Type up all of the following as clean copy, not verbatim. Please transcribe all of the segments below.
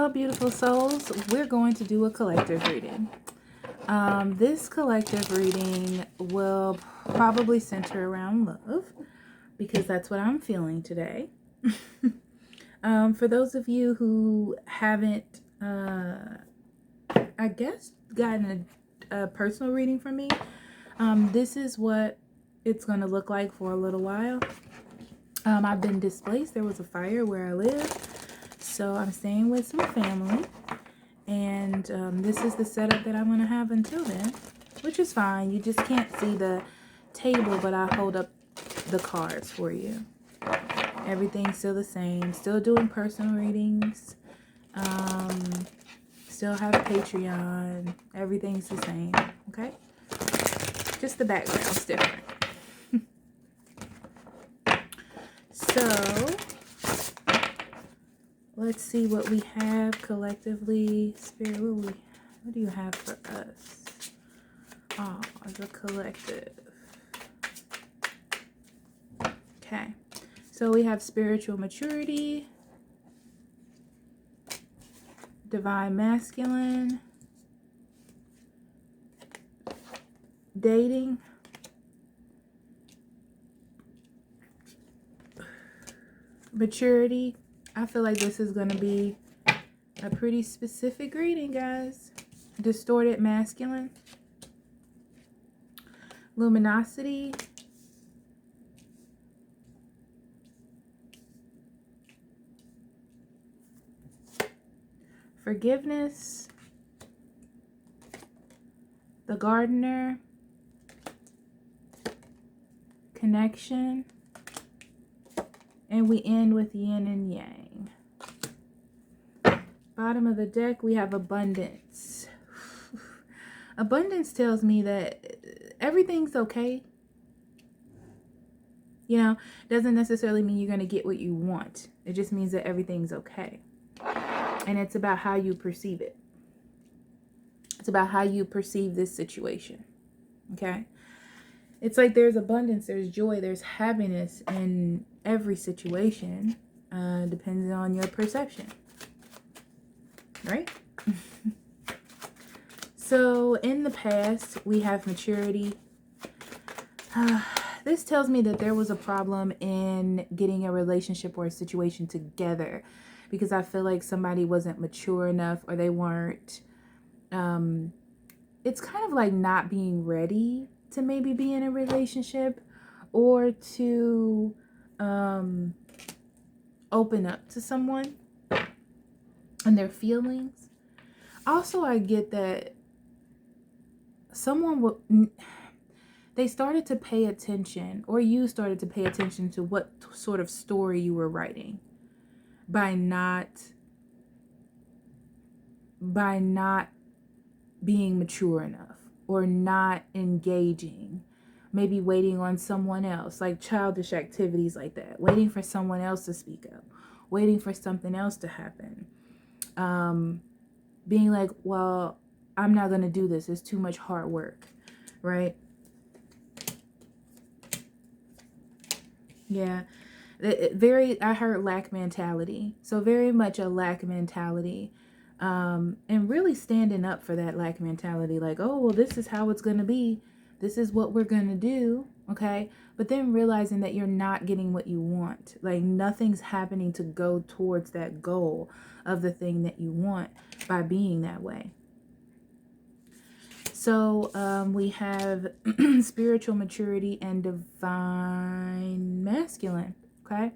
Well, beautiful souls, we're going to do a collective reading. This collective reading will probably center around love because that's what I'm feeling today. For those of you who haven't, I guess, gotten a personal reading from me, this is what it's going to look like for a little while. I've been displaced. There was a fire where I live. So I'm staying with some family, and this is the setup that I'm going to have until then, which is fine. You just can't see the table, but I hold up the cards for you. Everything's still the same. Still doing personal readings. Still have Patreon. Everything's the same, okay? Just the background's different. So let's see what we have collectively. Spirit, what do you have for us? Oh, as a collective. Okay. So we have spiritual maturity, divine masculine, dating, maturity. I feel like this is going to be a pretty specific reading, guys. Distorted masculine. Luminosity. Forgiveness. The gardener. Connection. And we end with yin and yang. Bottom of the deck, we have abundance. Abundance tells me that everything's okay. You know, doesn't necessarily mean you're going to get what you want. It just means that everything's okay. And it's about how you perceive it. It's about how you perceive this situation. Okay? It's like there's abundance, there's joy, there's happiness in every situation, depending on your perception. Right? So in the past, we have maturity. This tells me that there was a problem in getting a relationship or a situation together because I feel like somebody wasn't mature enough or they weren't. It's kind of like not being ready to maybe be in a relationship or to open up to someone and their feelings. Also, I get that they started to pay attention, or you started to pay attention to what sort of story you were writing by not being mature enough or not engaging, maybe waiting on someone else, like childish activities like that, waiting for someone else to speak up, waiting for something else to happen, being like, well, I'm not going to do this. It's too much hard work, right? Yeah. I heard lack mentality. So very much a lack mentality. And really standing up for that lack mentality. Like, oh, well, this is how it's going to be. This is what we're going to do. Okay. But then realizing that you're not getting what you want. Like nothing's happening to go towards that goal of the thing that you want by being that way. So we have spiritual maturity and divine masculine. Okay.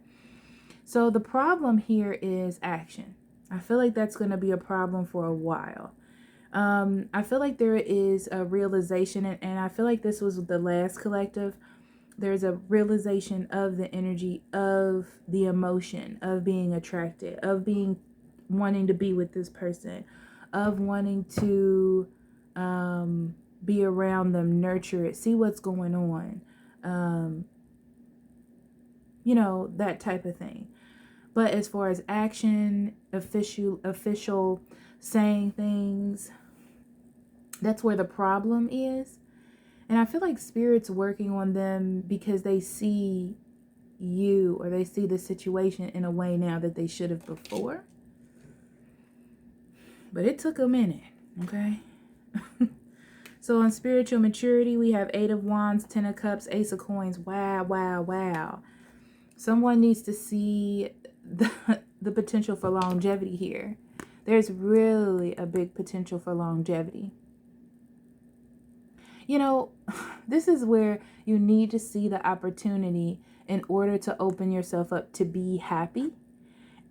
So the problem here is action. I feel like that's going to be a problem for a while. I feel like there is a realization, and I feel like this was the last collective. There's a realization of the energy, of the emotion, of being attracted, of wanting to be with this person, of wanting to be around them, nurture it, see what's going on, you know, that type of thing. But as far as action, official saying things, that's where the problem is. And I feel like Spirit's working on them because they see you, or they see the situation in a way now that they should have before. But it took a minute, okay? So on spiritual maturity, we have 8 of Wands, 10 of Cups, Ace of Coins. Wow, wow, wow. Someone needs to see the potential for longevity here. There's really a big potential for longevity. You know, this is where you need to see the opportunity in order to open yourself up to be happy.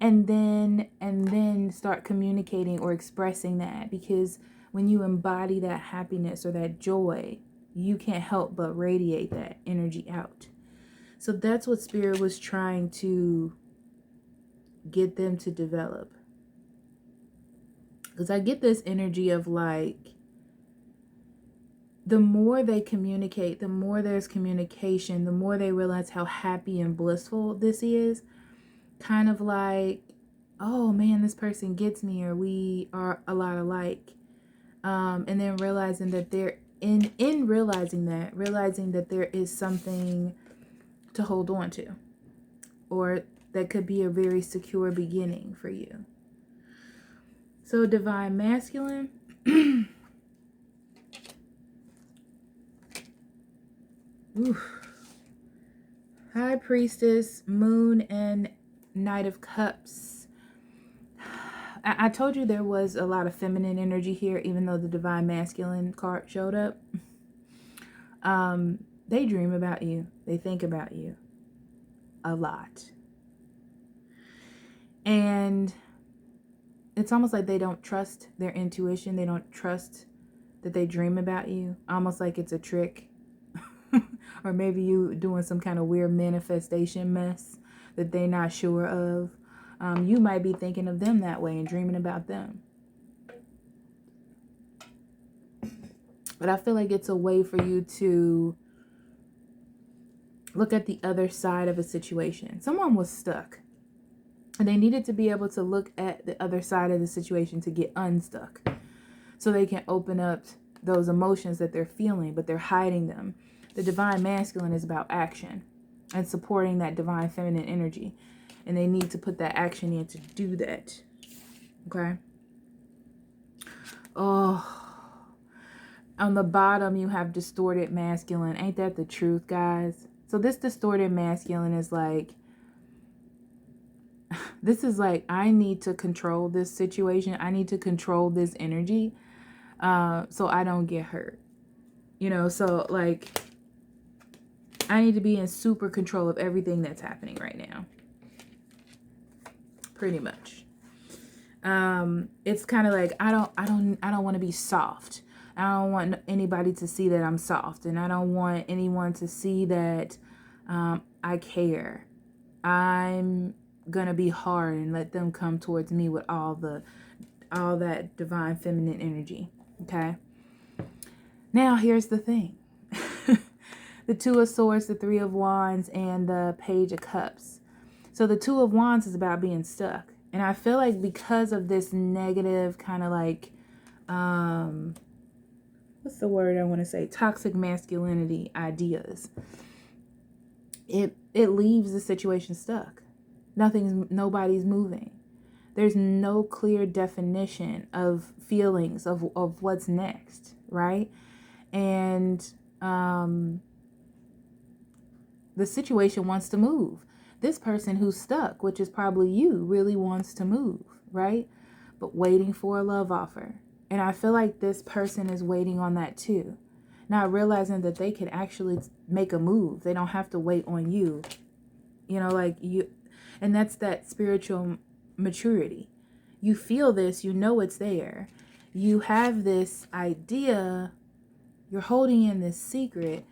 And then start communicating or expressing that, because when you embody that happiness or that joy, you can't help but radiate that energy out. So that's what Spirit was trying to get them to develop. Because I get this energy of like, the more they communicate, the more there's communication, the more they realize how happy and blissful this is. Kind of like, oh man, this person gets me, or we are a lot alike. And then realizing that they're realizing that there is something to hold on to, or that could be a very secure beginning for you. So divine masculine. High Priestess, Moon, and Knight of Cups. I told you there was a lot of feminine energy here, even though the divine masculine card showed up. They dream about you. They think about you a lot. And it's almost like they don't trust their intuition. They don't trust that they dream about you. Almost like it's a trick. Or maybe you doing some kind of weird manifestation mess that they're not sure of. You might be thinking of them that way and dreaming about them. But I feel like it's a way for you to look at the other side of a situation. Someone was stuck, and they needed to be able to look at the other side of the situation to get unstuck, so they can open up those emotions that they're feeling, but they're hiding them. The divine masculine is about action and supporting that divine feminine energy. And they need to put that action in to do that. Okay? Oh. On the bottom, you have distorted masculine. Ain't that the truth, guys? So this distorted masculine is like, this is like, I need to control this situation. I need to control this energy so I don't get hurt. You know, so like, I need to be in super control of everything that's happening right now. Pretty much. It's kind of like, I don't want to be soft. I don't want anybody to see that I'm soft, and I don't want anyone to see that I care. I'm gonna be hard and let them come towards me with all that divine feminine energy. Okay. Now here's the thing. The Two of Swords, the Three of Wands, and the Page of Cups. So the Two of Wands is about being stuck. And I feel like because of this negative kind of like, what's the word I want to say? Toxic masculinity ideas. It leaves the situation stuck. Nobody's moving. There's no clear definition of feelings of what's next, right? And the situation wants to move. This person who's stuck, which is probably you, really wants to move, right? But waiting for a love offer. And I feel like this person is waiting on that too. Not realizing that they can actually make a move. They don't have to wait on you. You know, like you, and that's that spiritual maturity. You feel this, you know it's there. You have this idea, you're holding in this secret.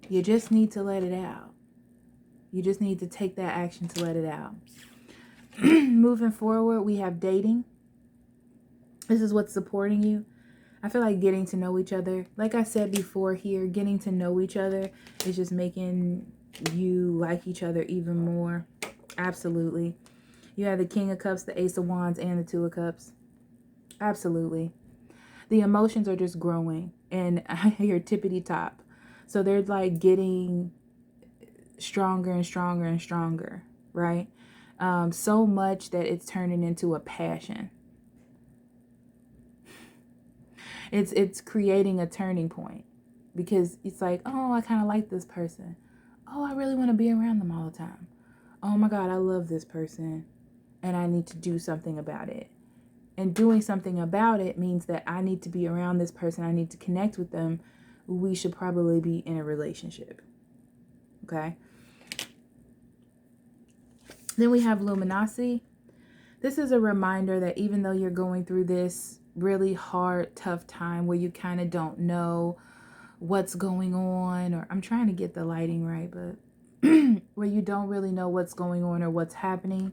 You just need to let it out. You just need to take that action to let it out. Moving forward, we have dating. This is what's supporting you. I feel like getting to know each other. Like I said before here, getting to know each other is just making you like each other even more. Absolutely. You have the King of Cups, the Ace of Wands, and the Two of Cups. Absolutely. The emotions are just growing. And I hear tippity top. So they're like getting stronger and stronger and stronger, right? So much that it's turning into a passion. It's creating a turning point, because it's like, oh, I kind of like this person. Oh, I really want to be around them all the time. Oh my God, I love this person and I need to do something about it. And doing something about it means that I need to be around this person. I need to connect with them. We should probably be in a relationship. Okay. Then we have luminosity. This is a reminder that even though you're going through this really hard, tough time where you kind of don't know what's going on, or I'm trying to get the lighting right, but where you don't really know what's going on or what's happening,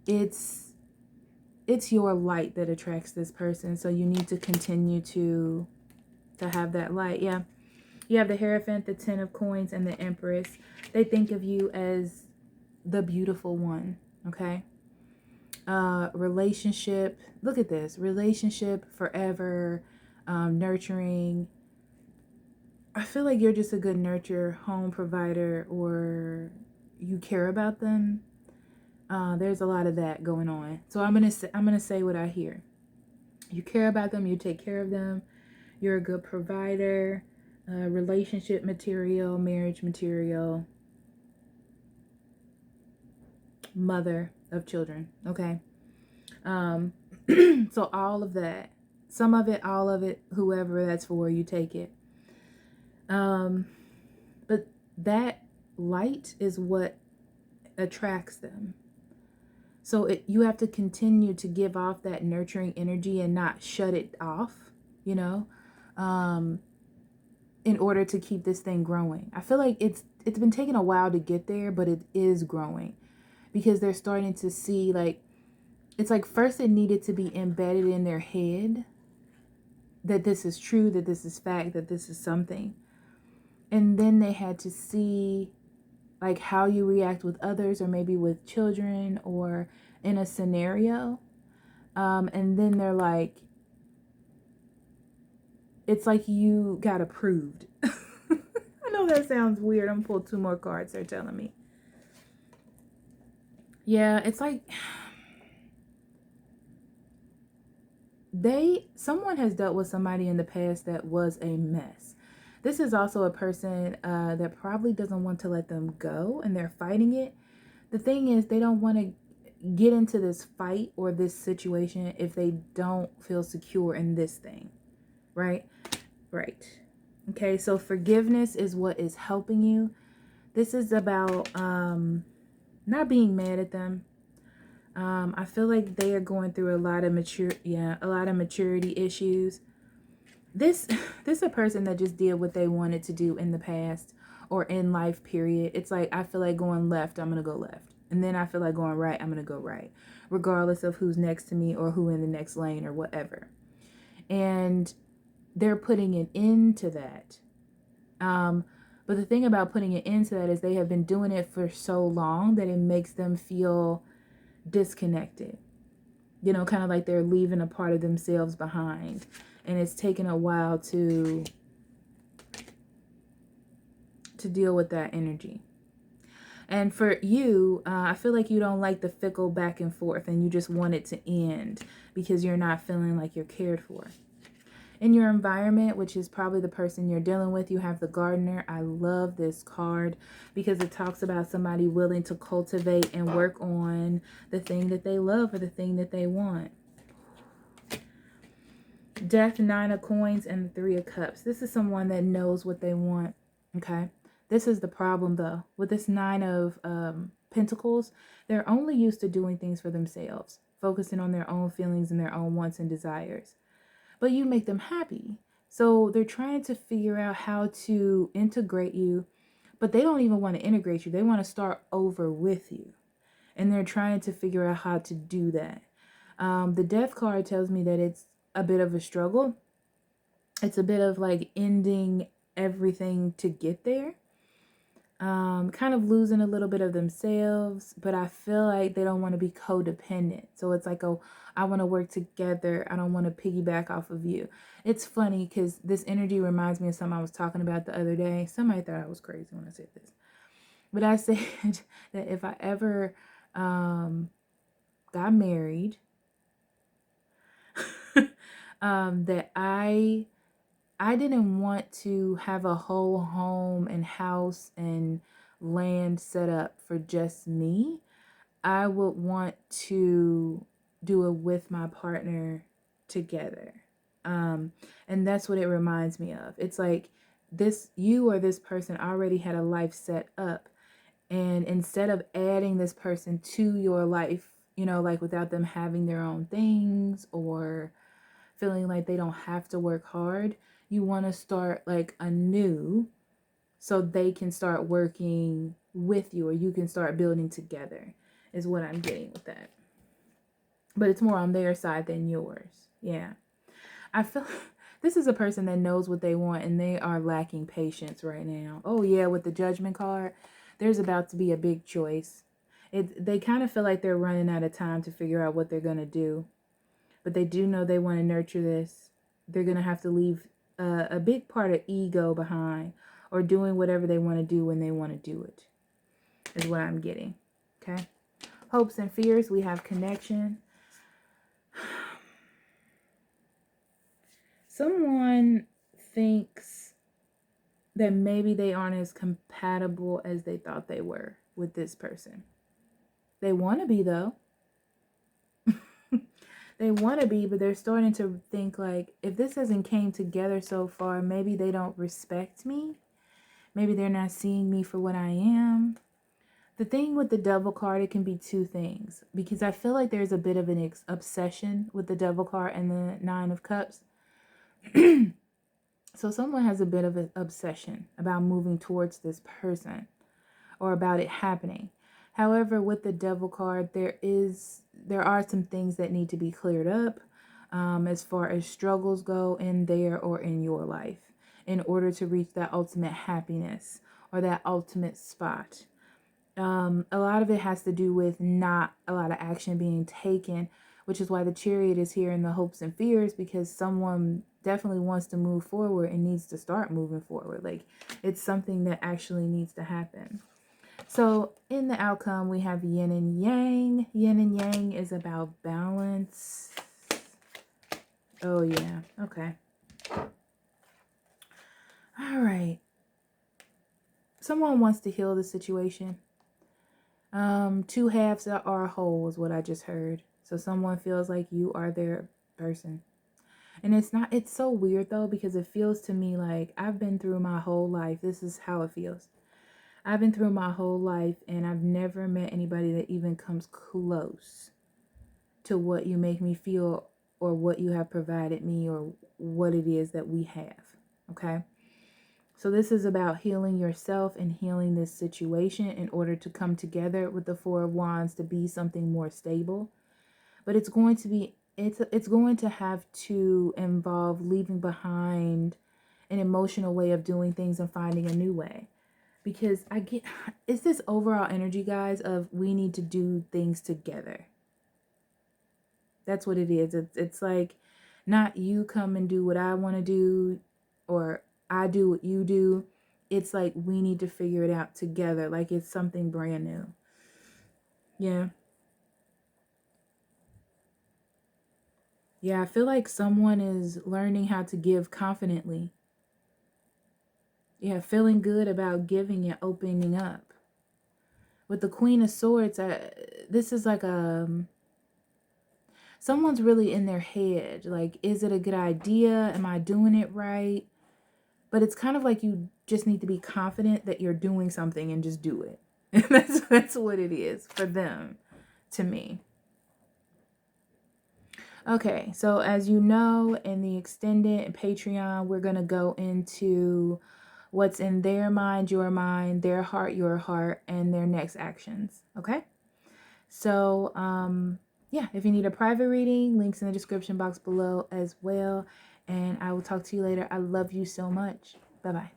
it's your light that attracts this person. So you need to continue to have that light. Yeah. You have the Hierophant, the Ten of Coins, and the Empress. They think of you as the beautiful one. Okay. Relationship. Look at this. Relationship, forever, nurturing. I feel like you're just a good nurturer, home provider, or you care about them. There's a lot of that going on. So I'm gonna say what I hear. You care about them. You take care of them. You're a good provider. Relationship material, marriage material, mother of children. Okay. So all of that, some of it, all of it, whoever that's for, you take it. But that light is what attracts them. So you have to continue to give off that nurturing energy and not shut it off, you know, in order to keep this thing growing. I feel like it's been taking a while to get there, but it is growing, because they're starting to see, like, it's like first it needed to be embedded in their head that this is true, that this is fact, that this is something. And then they had to see, like, how you react with others, or maybe with children, or in a scenario. And then they're like, it's like you got approved. I know that sounds weird. I'm gonna pull 2 more cards, they're telling me. Yeah, it's like someone has dealt with somebody in the past that was a mess. This is also a person that probably doesn't want to let them go, and they're fighting it. The thing is, they don't want to get into this fight or this situation if they don't feel secure in this thing. Right? Right. Okay, so forgiveness is what is helping you. This is about not being mad at them. I feel like they are going through a lot of maturity issues. This is a person that just did what they wanted to do in the past or in life, period. It's like, I feel like going left, I'm going to go left. And then I feel like going right, I'm going to go right, regardless of who's next to me or who in the next lane or whatever. And they're putting an end to that. But the thing about putting an end to that is they have been doing it for so long that it makes them feel disconnected. You know, kind of like they're leaving a part of themselves behind. And it's taken a while to deal with that energy. And for you, I feel like you don't like the fickle back and forth, and you just want it to end because you're not feeling like you're cared for. In your environment, which is probably the person you're dealing with, you have the gardener. I love this card because it talks about somebody willing to cultivate and work on the thing that they love or the thing that they want. Death, 9 of Coins, and the 3 of Cups. This is someone that knows what they want. Okay. This is the problem, though. With this 9 of Pentacles, they're only used to doing things for themselves, focusing on their own feelings and their own wants and desires. But you make them happy. So they're trying to figure out how to integrate you, but they don't even want to integrate you. They want to start over with you. And they're trying to figure out how to do that. The Death card tells me that it's a bit of a struggle. It's a bit of like ending everything to get there. Kind of losing a little bit of themselves, but I feel like they don't want to be codependent. So it's like, oh, I want to work together. I don't want to piggyback off of you. It's funny because this energy reminds me of something I was talking about the other day. Somebody thought I was crazy when I said this, but I said that if I ever got married, that I didn't want to have a whole home and house and land set up for just me. I would want to do it with my partner together. And that's what it reminds me of. It's like you or this person already had a life set up. And instead of adding this person to your life, like without them having their own things or feeling like they don't have to work hard, you want to start like anew so they can start working with you, or you can start building together, is what I'm getting with that. But it's more on their side than yours. Yeah. I feel this is a person that knows what they want, and they are lacking patience right now. Oh yeah, with the Judgment card, there's about to be a big choice. They kind of feel like they're running out of time to figure out what they're going to do. But they do know they want to nurture this. They're going to have to leave a big part of ego behind, or doing whatever they want to do when they want to do it, is what I'm getting. Okay. Hopes and fears, we have connection. Someone thinks that maybe they aren't as compatible as they thought they were with this person. They want to be, though. They want to be, but they're starting to think like, if this hasn't came together so far, maybe they don't respect me. Maybe they're not seeing me for what I am. The thing with the Devil card, it can be two things, because I feel like there's a bit of an obsession with the Devil card and the Nine of Cups. So someone has a bit of an obsession about moving towards this person, or about it happening. However, with the Devil card, there are some things that need to be cleared up as far as struggles go in there or in your life, in order to reach that ultimate happiness or that ultimate spot. A lot of it has to do with not a lot of action being taken, which is why the Chariot is here in the hopes and fears, because someone definitely wants to move forward and needs to start moving forward. Like, it's something that actually needs to happen. So in the outcome, we have yin and yang. Yin and yang is about balance. Oh, yeah. Okay. All right. Someone wants to heal the situation. Two halves are a whole is what I just heard. So someone feels like you are their person. And it's so weird though, because it feels to me like I've been through my whole life. This is how it feels. I've been through my whole life, and I've never met anybody that even comes close to what you make me feel, or what you have provided me, or what it is that we have. Okay. So this is about healing yourself and healing this situation in order to come together with the Four of Wands to be something more stable. But it's going to have to involve leaving behind an emotional way of doing things and finding a new way. Because it's this overall energy, guys, of we need to do things together. That's what it is. It's like, not you come and do what I want to do, or I do what you do. It's like we need to figure it out together. Like it's something brand new. Yeah. Yeah, I feel like someone is learning how to give confidently. Yeah, feeling good about giving and opening up. With the Queen of Swords, this is like someone's really in their head. Like, is it a good idea? Am I doing it right? But it's kind of like you just need to be confident that you're doing something and just do it. That's what it is for them, to me. Okay, so as you know, in the extended Patreon, we're going to go into what's in their mind, your mind, their heart, your heart, and their next actions. Okay? So, yeah, if you need a private reading, links in the description box below as well. And I will talk to you later. I love you so much. Bye-bye.